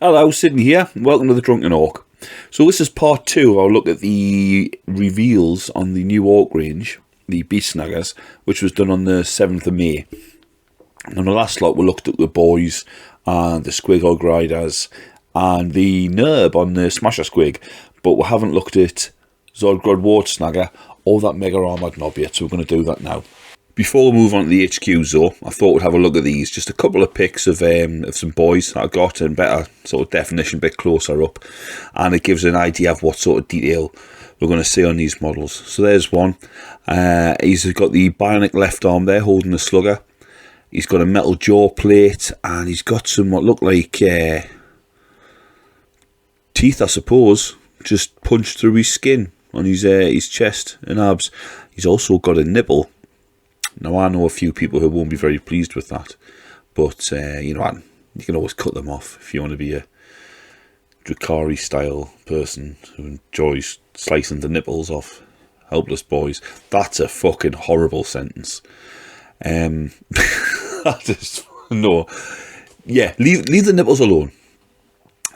Hello, Sydney here. Welcome to the Drunken Orc. So this is part 2. I'll look at the reveals on the new Orc range, the Beast Snaggers, which was done on the 7th of May. And on the last lot we looked at the boys and the Squig Riders and the Nerb on the Smasher Squig, but we haven't looked at Zodgrod Wortsnagga or that Mega Armour knob yet, so we're going to do that now. Before we move on to the HQs though, I thought we'd have a look at these. Just a couple of pics of some boys that I got in better sort of definition, a bit closer up. And it gives an idea of what sort of detail we're going to see on these models. So there's one. He's got the bionic left arm there holding the slugger. He's got a metal jaw plate and he's got some what look like teeth, I suppose, just punched through his skin on his chest and abs. He's also got a nipple. Now, I know a few people who won't be very pleased with that, but, you know, you can always cut them off if you want to be a Drakari-style person who enjoys slicing the nipples off helpless boys. That's a fucking horrible sentence. I just, no. Yeah, leave the nipples alone.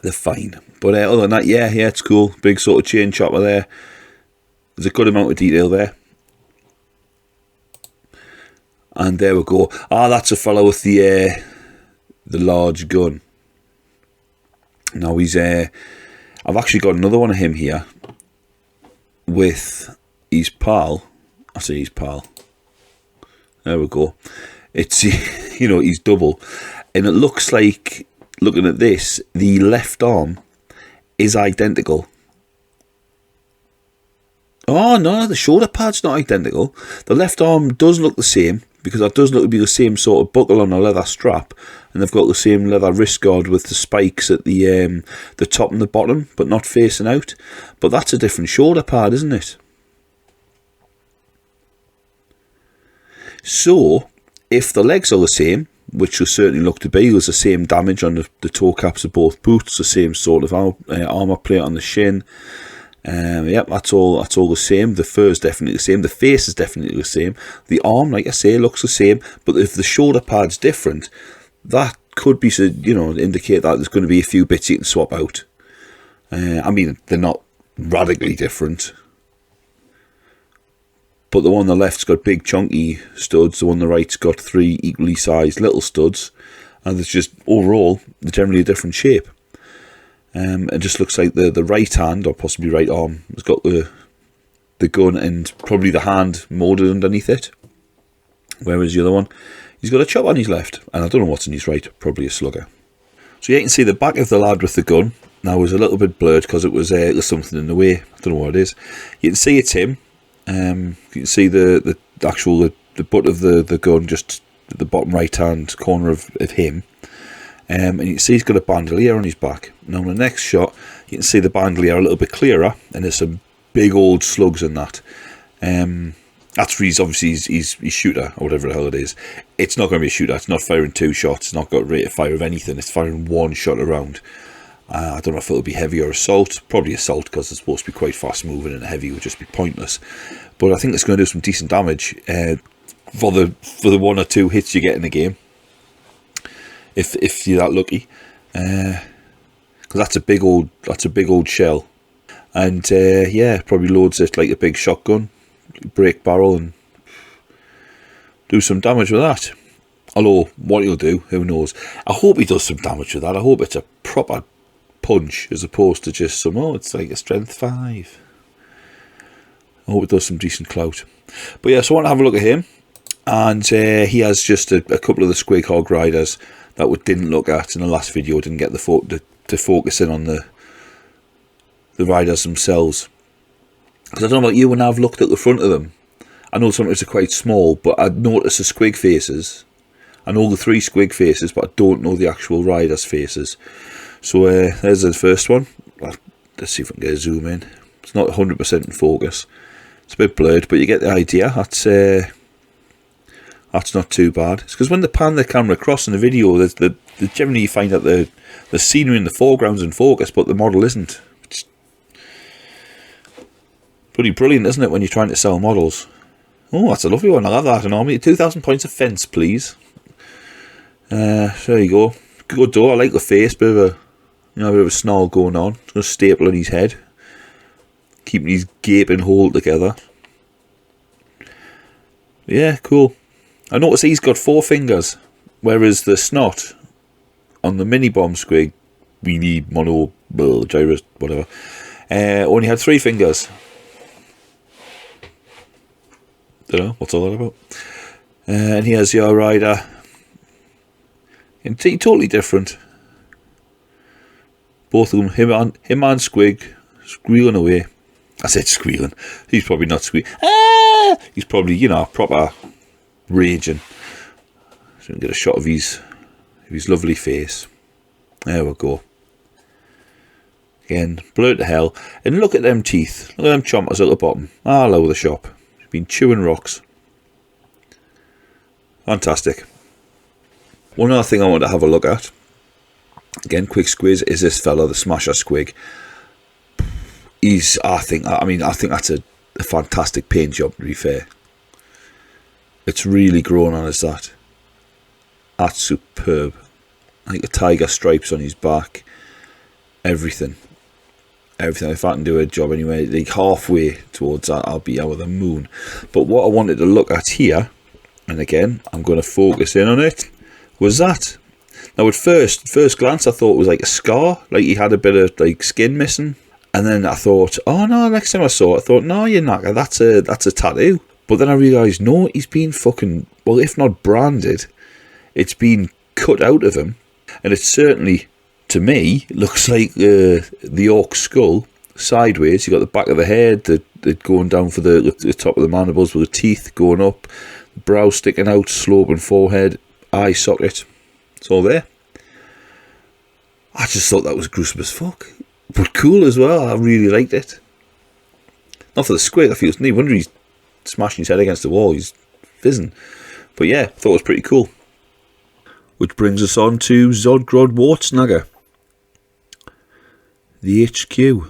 They're fine. But other than that, yeah, it's cool. Big sort of chain chopper there. There's a good amount of detail there. And there we go. That's a fellow with the large gun. Now he's I've actually got another one of him here with his pal. I say his pal. There we go. It's you know, he's double, and it looks like, looking at this, the left arm is identical. Oh no, the shoulder pad's not identical. The left arm does look the same, because that does look to be the same sort of buckle on a leather strap, and they've got the same leather wrist guard with the spikes at the top and the bottom, but not facing out. But that's a different shoulder pad, isn't it? So, if the legs are the same, which will certainly look to be, there's the same damage on the toe caps of both boots, the same sort of armour plate on the shin. Yep, that's all the same. The fur is definitely the same. The face is definitely the same. The arm, like I say, looks the same. But if the shoulder pad's different, that could be, you know, indicate that there's going to be a few bits you can swap out. I mean, they're not radically different. But the one on the left's got big chunky studs. The one on the right's got 3 equally sized little studs. And it's just, overall, they're generally a different shape. It just looks like the right hand, or possibly right arm, has got the gun and probably the hand moulded underneath it. Whereas the other one, he's got a chop on his left, and I don't know what's in his right, probably a slugger. So you can see the back of the lad with the gun. Now it was a little bit blurred because it was there's something in the way. I don't know what it is. You can see it's him. You can see the actual the butt of the gun just at the bottom right hand corner of him. And you can see he's got a bandolier on his back. Now in the next shot, you can see the bandolier a little bit clearer, and there's some big old slugs in that. That's for obviously his shooter, or whatever the hell it is. It's not going to be a shooter. It's not firing 2 shots. It's not got rate of fire of anything. It's firing 1 shot around. I don't know if it'll be heavy or assault. Probably assault, because it's supposed to be quite fast moving, and heavy would just be pointless. But I think it's going to do some decent damage for the 1 or 2 hits you get in the game. If you're that lucky, because that's a big old shell, and yeah, probably loads it like a big shotgun, break barrel, and do some damage with that. Although what he'll do, who knows? I hope he does some damage with that. I hope it's a proper punch as opposed to just some, it's like a strength 5. I hope it does some decent clout. But yeah, so I want to have a look at him, and he has just a couple of the Squig Riders that we didn't look at in the last video. Didn't get to focus in on the riders themselves, because I don't know about you, when I've looked at the front of them, I know sometimes they're quite small, but I notice the Squig faces. I know the 3 Squig faces, but I don't know the actual riders' faces. So there's the first one. Let's see if I can get a zoom in. It's not 100% in focus. It's a bit blurred, but you get the idea. That's not too bad. It's because when they pan the camera across in the video, generally you find that the scenery in the foreground's in focus, but the model isn't. It's pretty brilliant, isn't it, when you're trying to sell models? Oh, that's a lovely one. I'll have that in Army. 2,000 points of fence, please. There you go. Good door. I like the face. Bit of a You know, a bit of a snarl going on. He's got a staple on his head, keeping his gaping hole together. Yeah, cool. I notice he's got 4 fingers, whereas the snot on the mini bomb squig, weenie, mono, gyrus, whatever, only had 3 fingers. Don't know, what's all that about? And he has your rider. And totally different. Both of them, him and Squig, squealing away. I said squealing. He's probably not squealing. Ah! He's probably, you know, proper raging. So we can get a shot of his lovely face. There we go. Again, blurred to hell. And look at them teeth. Look at them chompers at the bottom. All over the shop. He's been chewing rocks. Fantastic. One other thing I want to have a look at, again, quick squiz, is this fella, the Smasher Squig. I think that's a fantastic paint job, to be fair. It's really grown on us, that. That's superb. I think the tiger stripes on his back, everything. If I can do a job anyway, like halfway towards that, I'll be out of the moon. But what I wanted to look at here, and again, I'm going to focus in on it, was that. Now at first glance I thought it was like a scar, like he had a bit of like skin missing, and then I thought, oh no, next time I saw it I thought, no, you're not, that's a tattoo. But then I realised, no, he's been fucking, well, if not branded, it's been cut out of him, and it certainly, to me, looks like the orc skull sideways. You got the back of the head, the going down for the top of the mandibles with the teeth going up, brow sticking out, sloping forehead, eye socket. It's all there. I just thought that was gruesome as fuck, but cool as well. I really liked it. Not for the squig, I feel it's no wonder he's smashing his head against the wall, he's fizzing. But yeah, I thought it was pretty cool. Which brings us on to Zodgrod Wortsnagga, the HQ.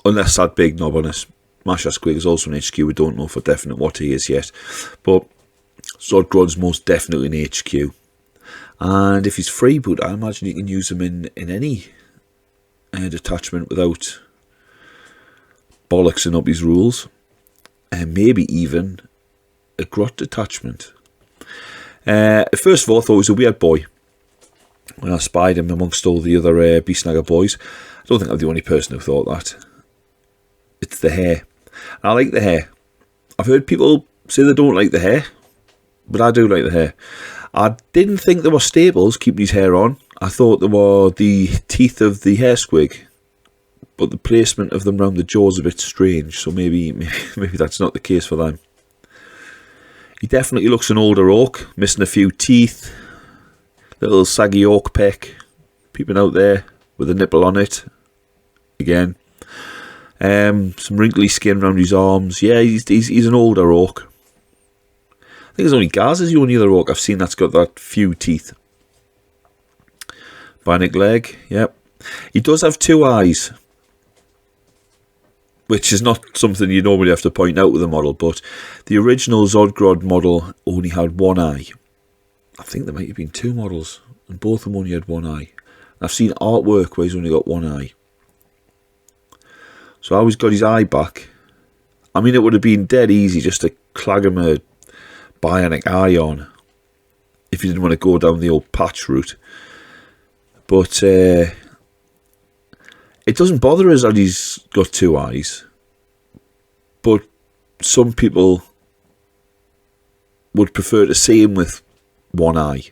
Unless that big knob on us. Smasher Squig is also an HQ, we don't know for definite what he is yet. But Zodgrod's most definitely an HQ. And if he's freeboot, I imagine you can use him in any detachment without bollocksing up his rules. And maybe even a Grot detachment. First of all, I thought he was a weird boy when I spied him amongst all the other Snagger boys. I don't think I'm the only person who thought that. It's the hair. I like the hair. I've heard people say they don't like the hair, but I do like the hair. I didn't think there were staples keeping his hair on. I thought there were the teeth of the hair squig, but the placement of them around the jaw is a bit strange, so maybe that's not the case for them. He definitely looks an older orc, missing a few teeth, little saggy orc peck peeping out there with a nipple on it. Again, some wrinkly skin around his arms. Yeah, he's an older orc. I think it's only Gaz is the only other orc I've seen that's got that few teeth. Bionic leg, yep. He does have 2 eyes, which is not something you normally have to point out with a model, but the original Zodgrod model only had 1 eye. I think there might have been 2 models, and both of them only had 1 eye. I've seen artwork where he's only got 1 eye. So I always got his eye back. I mean, it would have been dead easy just to clag him a bionic eye on if you didn't want to go down the old patch route. But it doesn't bother us that he's got 2 eyes. But some people would prefer to see him with 1 eye.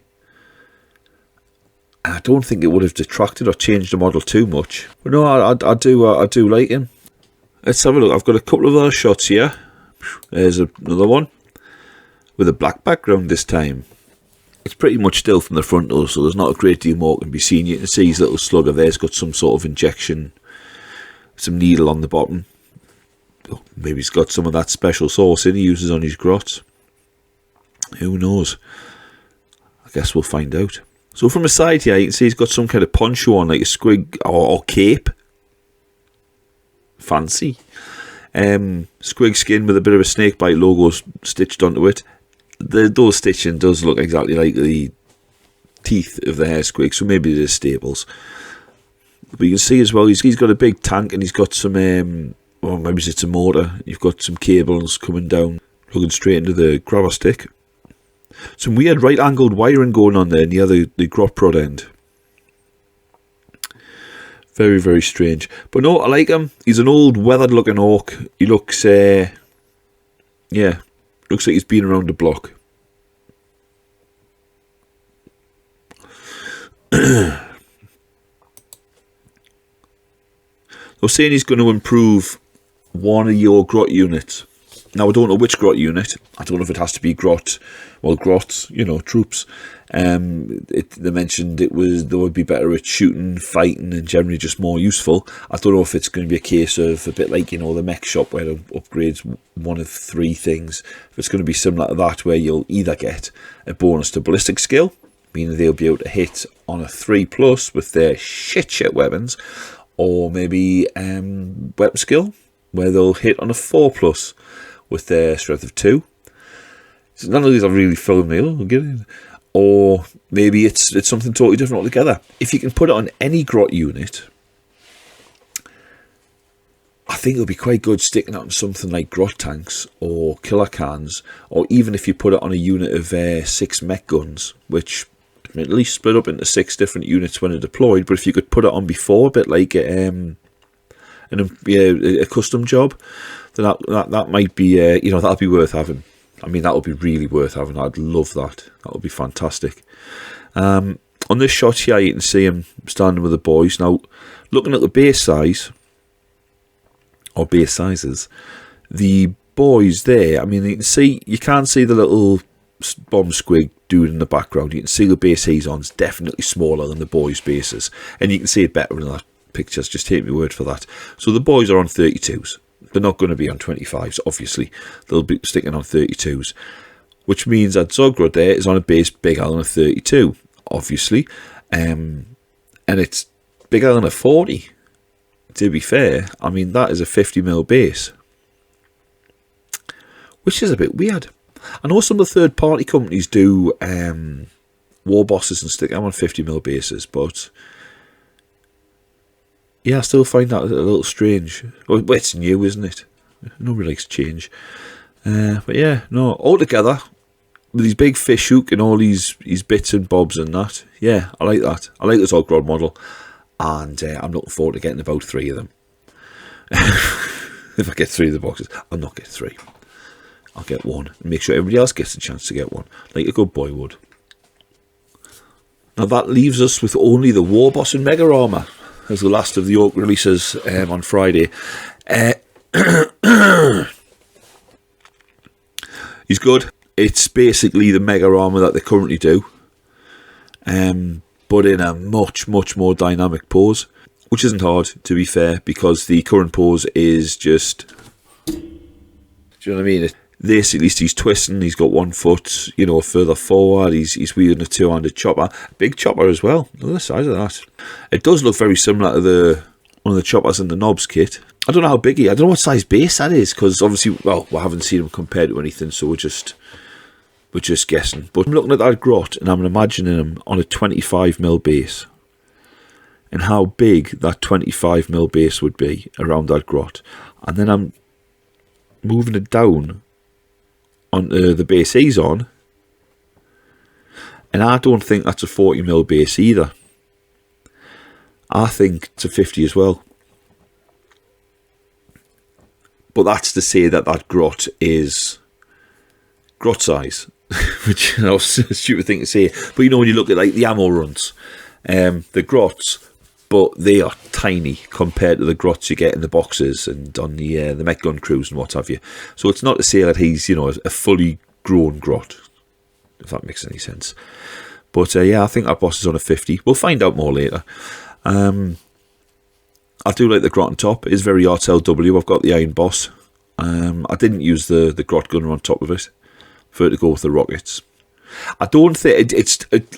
And I don't think it would have detracted or changed the model too much. But no, I do like him. Let's have a look. I've got a couple of other shots here. There's another one with a black background this time. It's pretty much still from the front though, so there's not a great deal more can be seen. You can see his little slugger there's got some sort of injection, some needle on the bottom. Maybe he's got some of that special sauce in he uses on his grots. Who knows? I guess we'll find out. So from the side here, you can see he's got some kind of poncho on, like a squig or cape. Fancy. Squig skin with a bit of a snakebite logo stitched onto it. Those stitching does look exactly like the teeth of the hair squig, so maybe it is staples. But you can see as well, he's got a big tank and he's got some, well, maybe it's a motor. You've got some cables coming down, plugging straight into the grabber stick. Some weird right-angled wiring going on there near the Grot prod end. Very, very strange. But no, I like him. He's an old, weathered-looking orc. He looks, yeah, looks like he's been around the block. I was saying he's going to improve one of your Grot units. Now, I don't know which Grot unit. I don't know if it has to be Grot, well, Grots, you know, troops. They mentioned they would be better at shooting, fighting, and generally just more useful. I don't know if it's going to be a case of a bit like, you know, the mech shop where it upgrades one of 3 things. If it's going to be similar to that, where you'll either get a bonus to ballistic skill, meaning they'll be able to hit on a 3+ with their shit weapons, or maybe weapon skill, where they'll hit on a 4+ with their strength of 2. So none of these are really filling me up, or maybe it's something totally different altogether. If you can put it on any Grot unit, I think it'll be quite good sticking it on something like Grot tanks or killer cans, or even if you put it on a unit of 6 mech guns, which at least split up into 6 different units when they're deployed. But if you could put it on before, a bit like a custom job, then that might be, you know, that'll be worth having. I mean, that would be really worth having. I'd love that. That would be fantastic. On this shot here, you can see him standing with the boys. Now, looking at the base size, or base sizes, the boys there, I mean, you can't see the little bomb squig dude in the background. You can see the base he's on is definitely smaller than the boys' bases. And you can see it better in that picture. Just take my word for that. So the boys are on 32s. They're not going to be on 25s, obviously. They'll be sticking on 32s. Which means that Zodgrod there is on a base bigger than a 32, obviously. And it's bigger than a 40, to be fair. I mean, that is a 50mm base. Which is a bit weird. I know some of the third-party companies do Warbosses and stick them on 50mm bases, but yeah, I still find that a little strange. Well, it's new, isn't it? Nobody likes change. But yeah, no, altogether, with these big fish hook and all these bits and bobs and that, yeah, I like that. I like the Zodgrod model, and I'm looking forward to getting about 3 of them. If I get 3 of the boxes, I'll not get 3. I'll get 1 and make sure everybody else gets a chance to get 1, like a good boy would. Now that leaves us with only the Warboss and Mega Armour as the last of the Orc releases on Friday. He's good. It's basically the Mega Armour that they currently do, but in a much more dynamic pose, which isn't hard, to be fair, because the current pose is just, do you know what I mean? This, at least he's twisting, he's got 1 foot, you know, further forward, he's wielding a 2-handed chopper. Big chopper as well, look at the size of that. It does look very similar to one of the choppers in the Knobs kit. I don't know how big I don't know what size base that is, because obviously, well, we haven't seen him compared to anything, so we're just guessing. But I'm looking at that Grot, and I'm imagining him on a 25mm base, and how big that 25mm base would be around that Grot. And then I'm moving it down on the base he's on, and I don't think that's a 40mm base either. I think it's a 50 as well. But that's to say that Grot is Grot size, which, you know, is a stupid thing to say. But you know, when you look at like the ammo runs, the Grots, but they are tiny compared to the Grots you get in the boxes and on the mech gun crews and what have you. So it's not to say that he's, you know, a fully grown Grot, if that makes any sense. But yeah, I think that boss is on a 50. We'll find out more later. I do like the Grot on top. It is very RTLW. I've got the Iron Boss. I didn't use the Grot gunner on top of it for it to go with the rockets. I don't think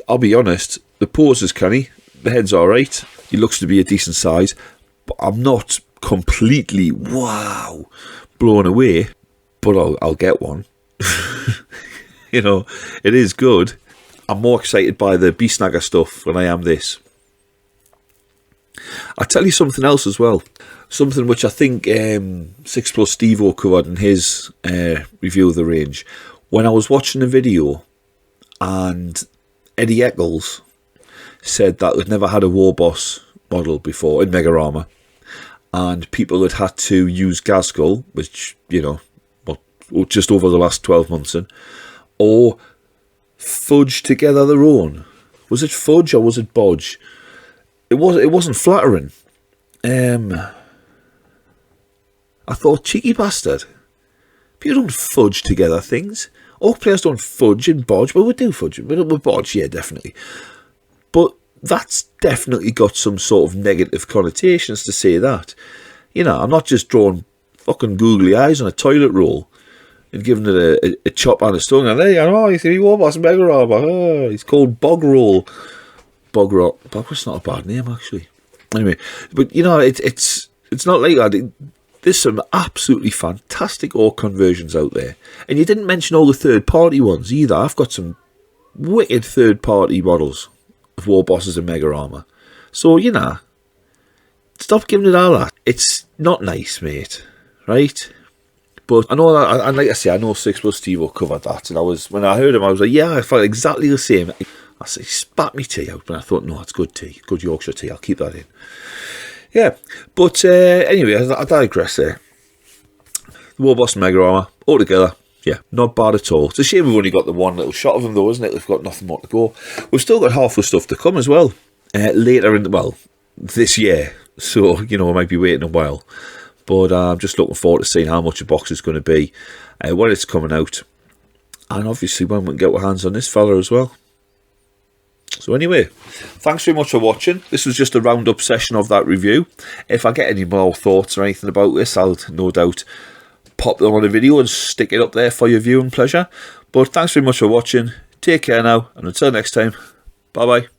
I'll be honest, the pose is canny. The head's alright. He looks to be a decent size, but I'm not completely blown away. But I'll get one. You know, it is good. I'm more excited by the Snagger stuff than I am this. I'll tell you something else as well. Something which I think 6 Plus Steve-O covered in his review of the range. When I was watching the video and Eddie Eccles said that they'd never had a Warboss model before in Mega Armour, and people had to use Gaskull, which, you know, just over the last 12 months, or fudge together their own. Was it fudge or was it bodge? It wasn't flattering. I thought, cheeky bastard. People don't fudge together things. Orc players don't fudge and bodge. Well, we do fudge. We bodge, yeah, definitely. But that's definitely got some sort of negative connotations to say that. You know, I'm not just drawing fucking googly eyes on a toilet roll and giving it a chop on a tongue. And there you go, you see Warboss Mega Armour. Oh, he's called Bog Roll. Bog Roll. Bog's not a bad name, actually. Anyway, but you know, it's not like that. There's some absolutely fantastic orc conversions out there. And you didn't mention all the third-party ones either. I've got some wicked third-party models of Warbosses and Mega Armour. So, you know, stop giving it all that. It's not nice, mate. Right? But I know that, and like I say, I know 6 Plus Steve-O covered that. And when I heard him, I was like, yeah, I felt exactly the same. I said, spat me tea out. But I thought, no, it's good tea. Good Yorkshire tea. I'll keep that in. Yeah, but anyway, I digress there. The Warboss Mega Armour, altogether, yeah, not bad at all. It's a shame we've only got the one little shot of them though, isn't it? We've got nothing more to go. We've still got half the stuff to come as well, later this year. So, you know, I might be waiting a while. But I'm just looking forward to seeing how much a box is going to be, when it's coming out. And obviously when we can get our hands on this fella as well. So anyway, thanks very much for watching. This was just a roundup session of that review. If I get any more thoughts or anything about this, I'll no doubt pop them on a video and stick it up there for your viewing pleasure. But thanks very much for watching. Take care now, and until next time, bye bye.